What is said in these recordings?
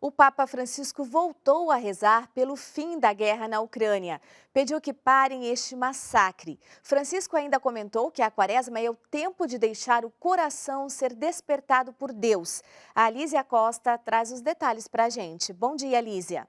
O Papa Francisco voltou a rezar pelo fim da guerra na Ucrânia. Pediu que parem este massacre. Francisco ainda comentou que a quaresma é o tempo de deixar o coração ser despertado por Deus. A Alísia Costa traz os detalhes para a gente. Bom dia, Alísia.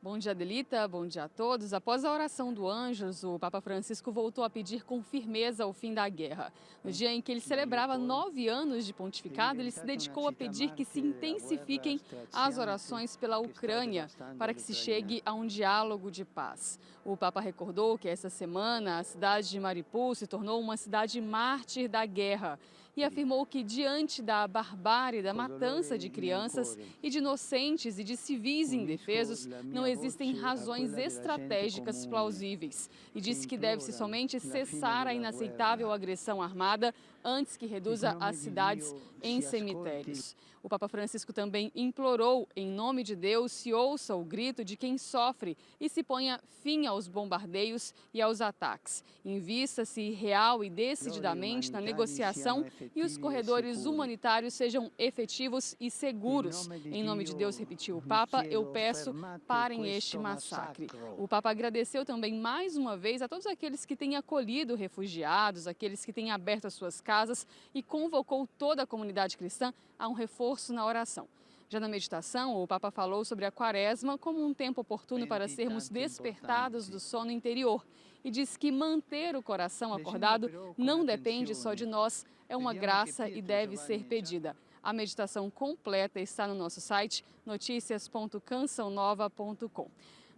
Bom dia, Adelita. Bom dia a todos. Após a oração do Anjos, o Papa Francisco voltou a pedir com firmeza o fim da guerra. No dia em que ele celebrava 9 anos de pontificado, ele se dedicou a pedir que se intensifiquem as orações pela Ucrânia para que se chegue a um diálogo de paz. O Papa recordou que essa semana a cidade de Mariupol se tornou uma cidade mártir da guerra e afirmou que, diante da barbárie da matança de crianças e de inocentes e de civis indefesos, não existem razões estratégicas plausíveis. E disse que deve-se somente cessar a inaceitável agressão armada antes que reduza as cidades em cemitérios. O Papa Francisco também implorou, em nome de Deus, se ouça o grito de quem sofre e se ponha fim aos bombardeios e aos ataques. Invista-se real e decididamente na negociação e os corredores humanitários sejam efetivos e seguros. Em nome de Deus, repetiu o Papa, eu peço, parem este massacre. O Papa agradeceu também mais uma vez a todos aqueles que têm acolhido refugiados, aqueles que têm aberto as suas casas e convocou toda a comunidade cristã a um reforço na oração. Já na meditação, o Papa falou sobre a quaresma como um tempo oportuno para sermos despertados do sono interior e disse que manter o coração acordado não depende só de nós, é uma graça e deve ser pedida. A meditação completa está no nosso site noticias.cançãonova.com.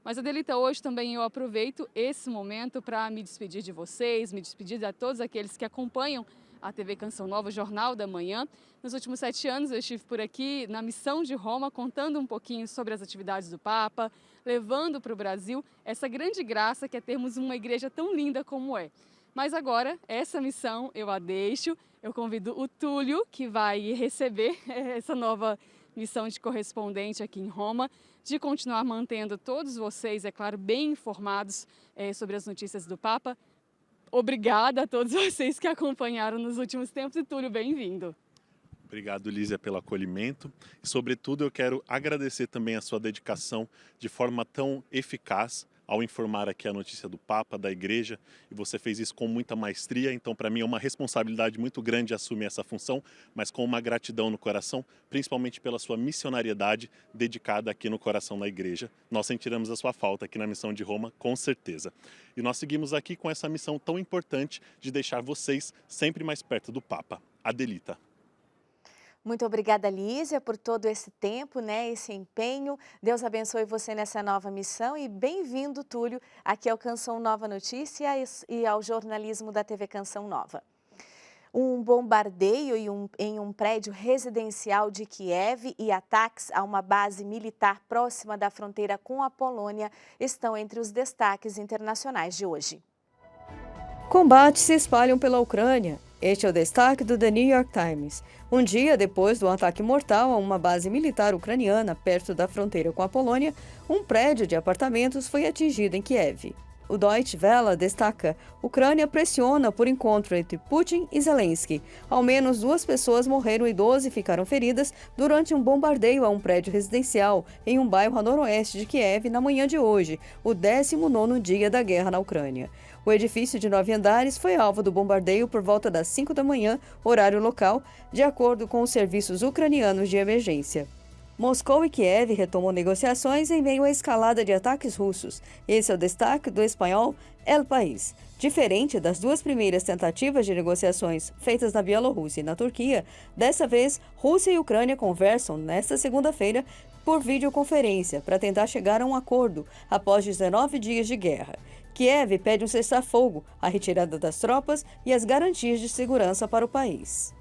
Mas, Adelita, hoje também eu aproveito esse momento para me despedir de vocês, me despedir de todos aqueles que acompanham a TV Canção Nova, Jornal da Manhã. Nos últimos 7 anos eu estive por aqui na missão de Roma, contando um pouquinho sobre as atividades do Papa, levando para o Brasil essa grande graça que é termos uma igreja tão linda como é. Mas agora, essa missão eu a deixo, eu convido o Túlio, que vai receber essa nova missão de correspondente aqui em Roma, de continuar mantendo todos vocês, é claro, bem informados sobre as notícias do Papa. Obrigada a todos vocês que acompanharam nos últimos tempos e Túlio, bem-vindo. Obrigado, Lízia, pelo acolhimento e, sobretudo, eu quero agradecer também a sua dedicação de forma tão eficaz ao informar aqui a notícia do Papa, da Igreja, e você fez isso com muita maestria, então para mim é uma responsabilidade muito grande assumir essa função, mas com uma gratidão no coração, principalmente pela sua missionariedade dedicada aqui no coração da Igreja. Nós sentiremos a sua falta aqui na missão de Roma, com certeza. E nós seguimos aqui com essa missão tão importante de deixar vocês sempre mais perto do Papa. Adelita. Muito obrigada, Lísia, por todo esse tempo, esse empenho. Deus abençoe você nessa nova missão e bem-vindo, Túlio, aqui ao Canção Nova Notícias e ao jornalismo da TV Canção Nova. Um bombardeio em um prédio residencial de Kiev e ataques a uma base militar próxima da fronteira com a Polônia estão entre os destaques internacionais de hoje. Combates se espalham pela Ucrânia. Este é o destaque do The New York Times. Um dia depois do ataque mortal a uma base militar ucraniana perto da fronteira com a Polônia, um prédio de apartamentos foi atingido em Kiev. O Deutsche Welle destaca: Ucrânia pressiona por encontro entre Putin e Zelensky. Ao menos 2 pessoas morreram e 12 ficaram feridas durante um bombardeio a um prédio residencial em um bairro a noroeste de Kiev na manhã de hoje, o 19º dia da guerra na Ucrânia. O edifício de 9 andares foi alvo do bombardeio por volta das 5 da manhã, horário local, de acordo com os serviços ucranianos de emergência. Moscou e Kiev retomam negociações em meio à escalada de ataques russos. Esse é o destaque do espanhol El País. Diferente das 2 primeiras tentativas de negociações feitas na Bielorrússia e na Turquia, dessa vez, Rússia e Ucrânia conversam nesta segunda-feira por videoconferência para tentar chegar a um acordo após 19 dias de guerra. Kiev pede um cessar-fogo, a retirada das tropas e as garantias de segurança para o país.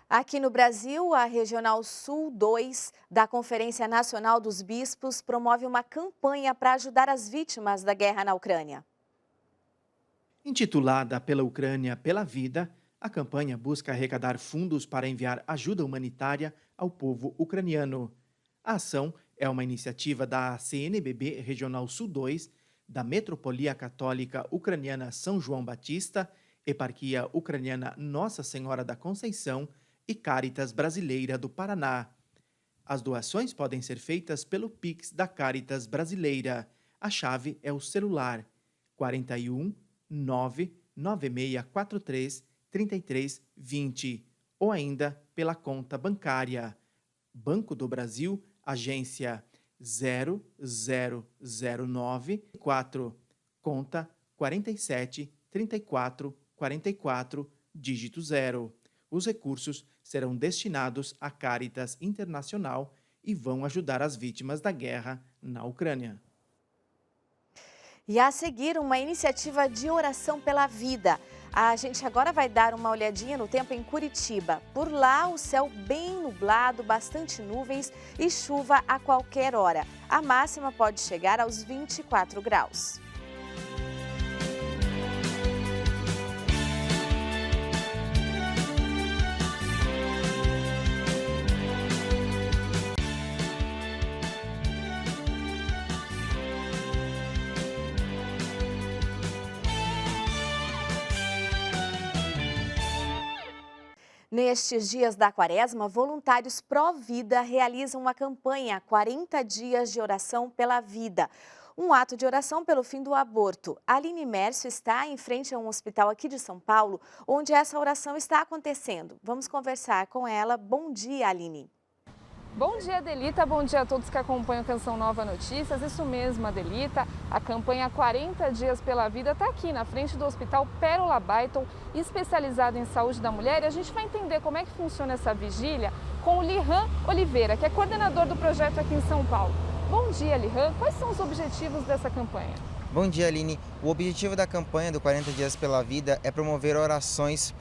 Aqui no Brasil, a Regional Sul 2 da Conferência Nacional dos Bispos promove uma campanha para ajudar as vítimas da guerra na Ucrânia. Intitulada Pela Ucrânia, pela Vida, a campanha busca arrecadar fundos para enviar ajuda humanitária ao povo ucraniano. A ação é uma iniciativa da CNBB Regional Sul 2, da Metropolia Católica Ucraniana São João Batista, Eparquia Ucraniana Nossa Senhora da Conceição e Cáritas Brasileira do Paraná. As doações podem ser feitas pelo Pix da Caritas Brasileira. A chave é o celular 41 99643 3320 ou ainda pela conta bancária Banco do Brasil, agência 00094, conta 47 34 44, dígito 0. Os recursos serão destinados à Caritas Internacional e vão ajudar as vítimas da guerra na Ucrânia. E a seguir, uma iniciativa de oração pela vida. A gente agora vai dar uma olhadinha no tempo em Curitiba. Por lá, o céu bem nublado, bastante nuvens e chuva a qualquer hora. A máxima pode chegar aos 24 graus. Nestes dias da quaresma, voluntários pró-vida realizam uma campanha 40 dias de oração pela vida. Um ato de oração pelo fim do aborto. A Aline Mércio está em frente a um hospital aqui de São Paulo, onde essa oração está acontecendo. Vamos conversar com ela. Bom dia, Aline. Bom dia, Adelita. Bom dia a todos que acompanham Canção Nova Notícias. Isso mesmo, Adelita. A campanha 40 Dias pela Vida está aqui na frente do Hospital Pérola Baiton, especializado em saúde da mulher. E a gente vai entender como é que funciona essa vigília com o Lihan Oliveira, que é coordenador do projeto aqui em São Paulo. Bom dia, Lihan. Quais são os objetivos dessa campanha? Bom dia, Aline. O objetivo da campanha do 40 Dias pela Vida é promover orações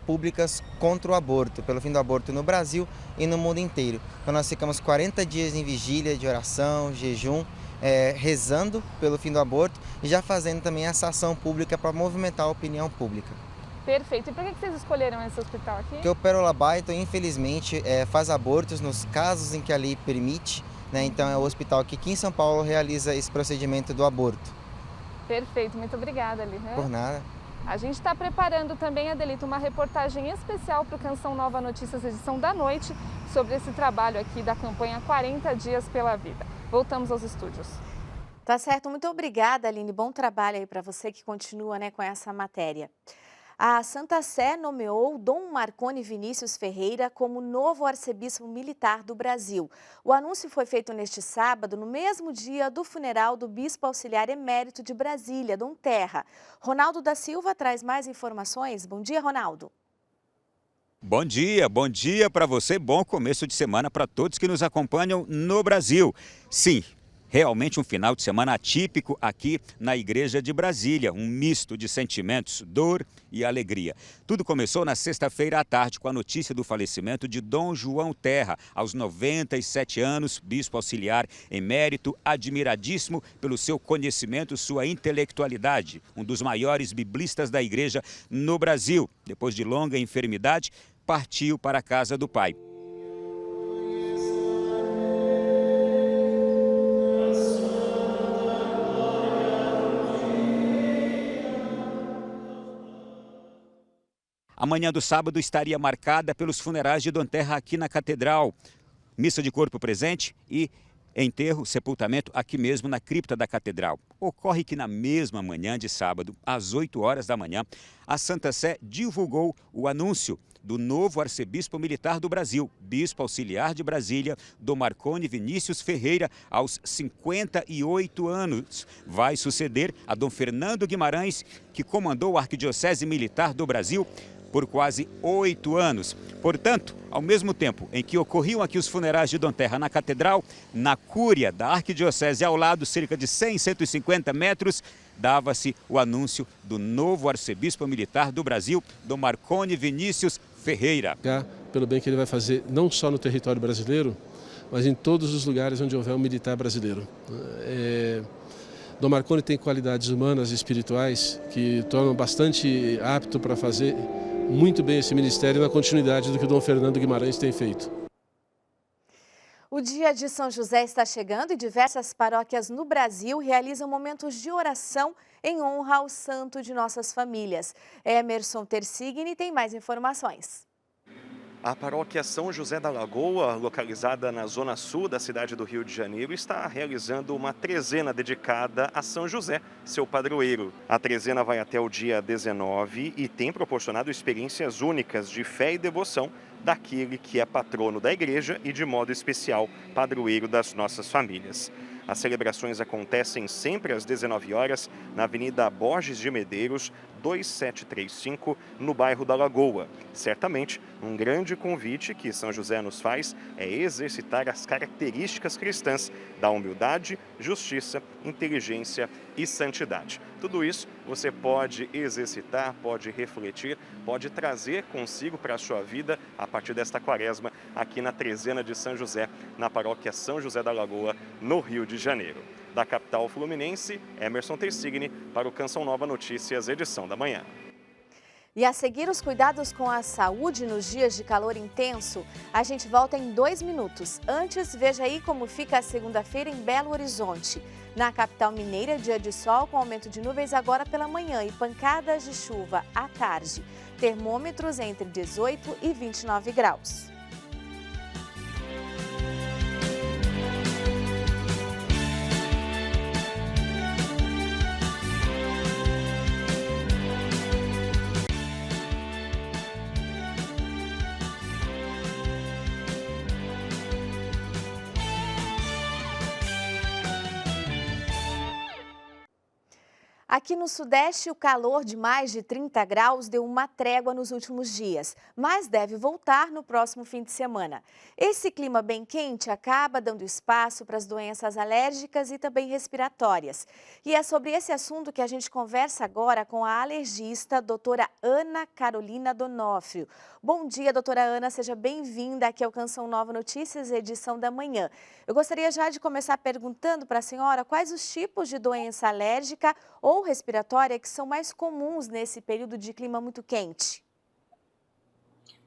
públicas contra o aborto, pelo fim do aborto no Brasil e no mundo inteiro. Então nós ficamos 40 dias em vigília de oração, jejum, rezando pelo fim do aborto e já fazendo também essa ação pública para movimentar a opinião pública. Perfeito. E por que vocês escolheram esse hospital aqui? Porque o Pérola Baiton, infelizmente, faz abortos nos casos em que a lei permite, né? Então é o hospital que aqui em São Paulo realiza esse procedimento do aborto. Perfeito. Muito obrigada, Lihan. Por nada. A gente está preparando também, Adelita, uma reportagem especial para o Canção Nova Notícias, edição da noite, sobre esse trabalho aqui da campanha 40 Dias pela Vida. Voltamos aos estúdios. Tá certo, muito obrigada, Aline. Bom trabalho aí para você que continua, né, com essa matéria. A Santa Sé nomeou Dom Marconi Vinícius Ferreira como novo arcebispo militar do Brasil. O anúncio foi feito neste sábado, no mesmo dia do funeral do bispo auxiliar emérito de Brasília, Dom Terra. Ronaldo da Silva traz mais informações. Bom dia, Ronaldo. Bom dia para você. Bom começo de semana para todos que nos acompanham no Brasil. Sim. Realmente um final de semana atípico aqui na Igreja de Brasília, um misto de sentimentos, dor e alegria. Tudo começou na sexta-feira à tarde com a notícia do falecimento de Dom João Terra, aos 97 anos, bispo auxiliar emérito, admiradíssimo pelo seu conhecimento, sua intelectualidade, um dos maiores biblistas da Igreja no Brasil. Depois de longa enfermidade, partiu para a casa do Pai. A manhã do sábado estaria marcada pelos funerais de Dom Terra aqui na Catedral. Missa de corpo presente e enterro, sepultamento aqui mesmo na cripta da Catedral. Ocorre que na mesma manhã de sábado, às 8 horas da manhã, a Santa Sé divulgou o anúncio do novo arcebispo militar do Brasil, bispo auxiliar de Brasília, Dom Marconi Vinícius Ferreira, aos 58 anos. Vai suceder a Dom Fernando Guimarães, que comandou a Arquidiocese Militar do Brasil por quase 8 anos. Portanto, ao mesmo tempo em que ocorriam aqui os funerais de Dom Terra na Catedral, na cúria da Arquidiocese ao lado, cerca de 100, 150 metros, dava-se o anúncio do novo arcebispo militar do Brasil, Dom Marconi Vinícius Ferreira. Pelo bem que ele vai fazer não só no território brasileiro, mas em todos os lugares onde houver um militar brasileiro. Dom Marconi tem qualidades humanas e espirituais que tornam bastante apto para fazer muito bem esse ministério na continuidade do que o Dom Fernando Guimarães tem feito. O dia de São José está chegando e diversas paróquias no Brasil realizam momentos de oração em honra ao santo de nossas famílias. Emerson Tersigni tem mais informações. A paróquia São José da Lagoa, localizada na zona sul da cidade do Rio de Janeiro, está realizando uma trezena dedicada a São José, seu padroeiro. A trezena vai até o dia 19 e tem proporcionado experiências únicas de fé e devoção daquele que é patrono da igreja e, de modo especial, padroeiro das nossas famílias. As celebrações acontecem sempre às 19 horas na Avenida Borges de Medeiros, 2735, no bairro da Lagoa. Certamente, um grande convite que São José nos faz é exercitar as características cristãs da humildade, justiça, inteligência e santidade. Tudo isso você pode exercitar, pode refletir, pode trazer consigo para a sua vida a partir desta quaresma aqui na trezena de São José, na paróquia São José da Lagoa, no Rio de Janeiro. Da capital fluminense, Emerson Tersigni para o Canção Nova Notícias, edição da manhã. E a seguir os cuidados com a saúde nos dias de calor intenso, a gente volta em 2 minutos. Antes, veja aí como fica a segunda-feira em Belo Horizonte. Na capital mineira, dia de sol com aumento de nuvens agora pela manhã e pancadas de chuva à tarde. Termômetros entre 18 e 29 graus. Aqui no Sudeste, o calor de mais de 30 graus deu uma trégua nos últimos dias, mas deve voltar no próximo fim de semana. Esse clima bem quente acaba dando espaço para as doenças alérgicas e também respiratórias. E é sobre esse assunto que a gente conversa agora com a alergista, doutora Ana Carolina Donofrio. Bom dia, doutora Ana, seja bem-vinda aqui ao Canção Nova Notícias, edição da manhã. Eu gostaria já de começar perguntando para a senhora quais os tipos de doença alérgica ou respiratória que são mais comuns nesse período de clima muito quente.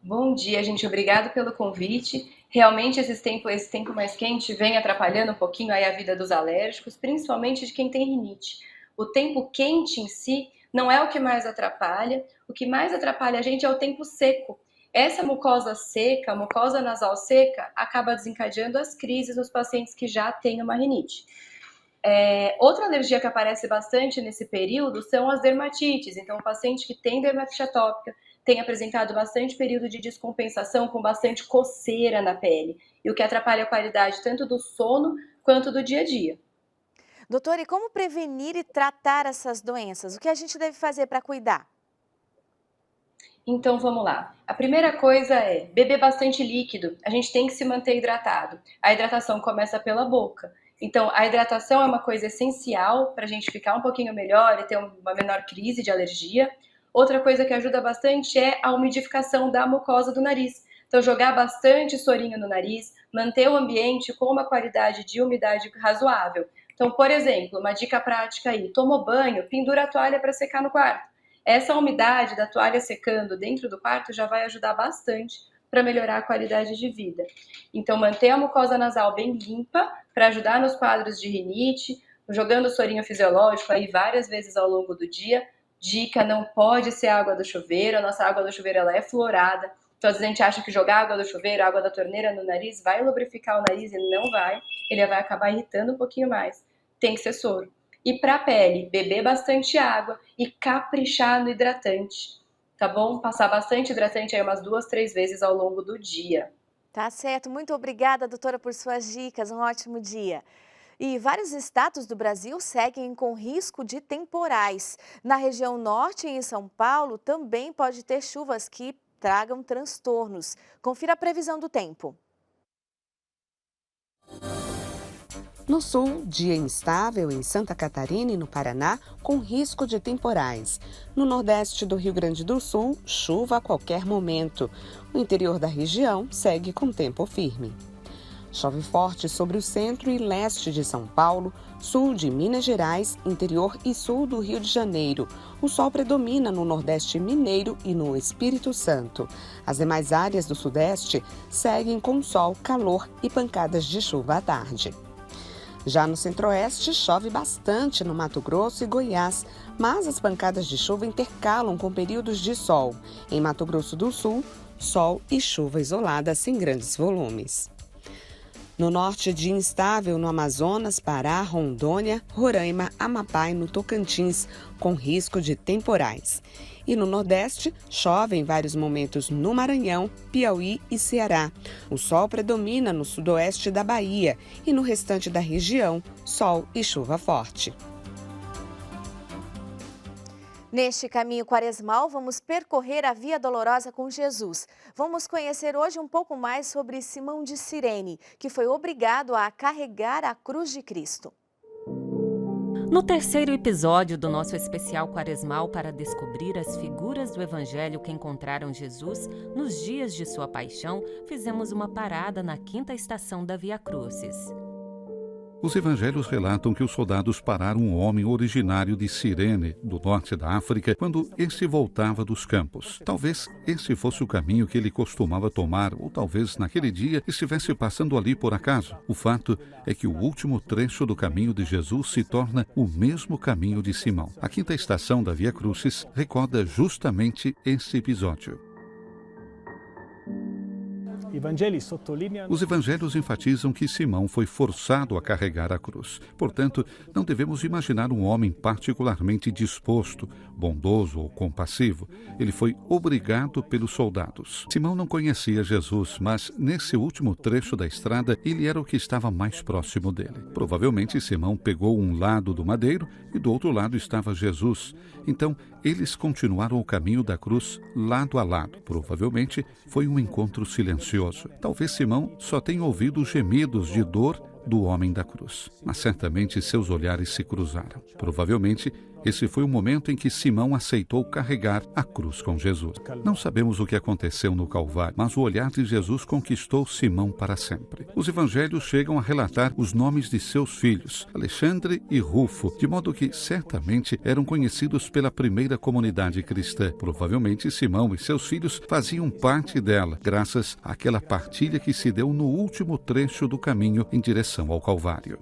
Bom dia, gente. Obrigado pelo convite. Realmente esse tempo mais quente vem atrapalhando um pouquinho aí a vida dos alérgicos, principalmente de quem tem rinite. O tempo quente em si não é o que mais atrapalha. O que mais atrapalha a gente é o tempo seco. Essa mucosa seca, a mucosa nasal seca, acaba desencadeando as crises nos pacientes que já têm uma rinite. Outra alergia que aparece bastante nesse período são as dermatites. Então, o paciente que tem dermatite atópica tem apresentado bastante período de descompensação com bastante coceira na pele, e o que atrapalha a qualidade tanto do sono quanto do dia a dia. Doutora, e como prevenir e tratar essas doenças? O que a gente deve fazer para cuidar? Então, vamos lá. A primeira coisa é beber bastante líquido. A gente tem que se manter hidratado. A hidratação começa pela boca. Então, a hidratação é uma coisa essencial para a gente ficar um pouquinho melhor e ter uma menor crise de alergia. Outra coisa que ajuda bastante é a umidificação da mucosa do nariz. Então, jogar bastante sorinho no nariz, manter o ambiente com uma qualidade de umidade razoável. Então, por exemplo, uma dica prática aí, tomou banho, pendura a toalha para secar no quarto. Essa umidade da toalha secando dentro do quarto já vai ajudar bastante para melhorar a qualidade de vida. Então, manter a mucosa nasal bem limpa para ajudar nos quadros de rinite, jogando o sorinho fisiológico aí várias vezes ao longo do dia. Dica, não pode ser água do chuveiro, a nossa água do chuveiro ela é fluorada. Então, às vezes a gente acha que jogar água do chuveiro, água da torneira no nariz vai lubrificar o nariz, e não vai, ele vai acabar irritando um pouquinho mais. Tem que ser soro. E para a pele, beber bastante água e caprichar no hidratante, tá bom? Passar bastante hidratante aí umas 2, 3 vezes ao longo do dia. Tá certo. Muito obrigada, doutora, por suas dicas. Um ótimo dia. E vários estados do Brasil seguem com risco de temporais. Na região norte e em São Paulo também pode ter chuvas que tragam transtornos. Confira a previsão do tempo. No sul, dia instável em Santa Catarina e no Paraná, com risco de temporais. No nordeste do Rio Grande do Sul, chuva a qualquer momento. O interior da região segue com tempo firme. Chove forte sobre o centro e leste de São Paulo, sul de Minas Gerais, interior e sul do Rio de Janeiro. O sol predomina no Nordeste mineiro e no Espírito Santo. As demais áreas do Sudeste seguem com sol, calor e pancadas de chuva à tarde. Já no Centro-Oeste, chove bastante no Mato Grosso e Goiás, mas as pancadas de chuva intercalam com períodos de sol. Em Mato Grosso do Sul, sol e chuva isolada sem grandes volumes. No norte, dia instável no Amazonas, Pará, Rondônia, Roraima, Amapá e no Tocantins, com risco de temporais. E no Nordeste, chove em vários momentos no Maranhão, Piauí e Ceará. O sol predomina no sudoeste da Bahia e no restante da região, sol e chuva forte. Neste caminho quaresmal, vamos percorrer a Via Dolorosa com Jesus. Vamos conhecer hoje um pouco mais sobre Simão de Cirene, que foi obrigado a carregar a cruz de Cristo. No terceiro episódio do nosso especial quaresmal para descobrir as figuras do Evangelho que encontraram Jesus nos dias de sua paixão, fizemos uma parada na 5ª estação da Via Crucis. Os evangelhos relatam que os soldados pararam um homem originário de Cirene, do norte da África, quando este voltava dos campos. Talvez esse fosse o caminho que ele costumava tomar, ou talvez naquele dia estivesse passando ali por acaso. O fato é que o último trecho do caminho de Jesus se torna o mesmo caminho de Simão. A 5ª estação da Via Crucis recorda justamente esse episódio. Os evangelhos enfatizam que Simão foi forçado a carregar a cruz. Portanto, não devemos imaginar um homem particularmente disposto, bondoso ou compassivo. Ele foi obrigado pelos soldados. Simão não conhecia Jesus, mas nesse último trecho da estrada, ele era o que estava mais próximo dele. Provavelmente, Simão pegou um lado do madeiro e do outro lado estava Jesus. Então, eles continuaram o caminho da cruz lado a lado. Provavelmente, foi um encontro silencioso. Talvez Simão só tenha ouvido os gemidos de dor do homem da cruz, mas certamente seus olhares se cruzaram. Provavelmente, esse foi o momento em que Simão aceitou carregar a cruz com Jesus. Não sabemos o que aconteceu no Calvário, mas o olhar de Jesus conquistou Simão para sempre. Os evangelhos chegam a relatar os nomes de seus filhos, Alexandre e Rufo, de modo que certamente eram conhecidos pela primeira comunidade cristã. Provavelmente Simão e seus filhos faziam parte dela, graças àquela partilha que se deu no último trecho do caminho em direção ao Calvário.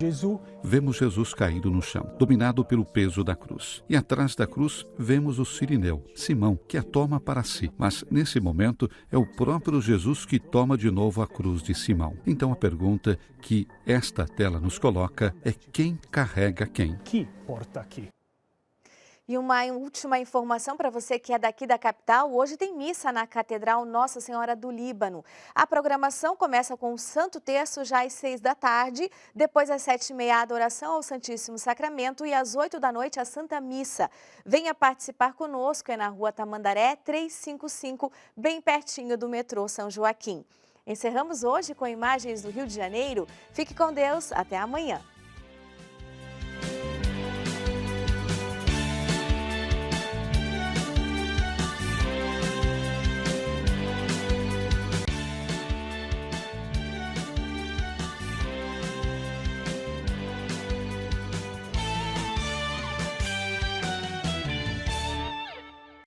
Vemos Jesus caído no chão, dominado pelo peso da cruz. E atrás da cruz vemos o Cirineu, Simão, que a toma para si. Mas nesse momento é o próprio Jesus que toma de novo a cruz de Simão. Então a pergunta que esta tela nos coloca é: quem carrega quem? Que porta aqui? E uma última informação para você que é daqui da capital, hoje tem missa na Catedral Nossa Senhora do Líbano. A programação começa com o Santo Terço já às 6 da tarde, depois às 7h30 a adoração ao Santíssimo Sacramento e às 8 da noite a Santa Missa. Venha participar conosco, é na Rua Tamandaré 355, bem pertinho do metrô São Joaquim. Encerramos hoje com imagens do Rio de Janeiro. Fique com Deus, até amanhã.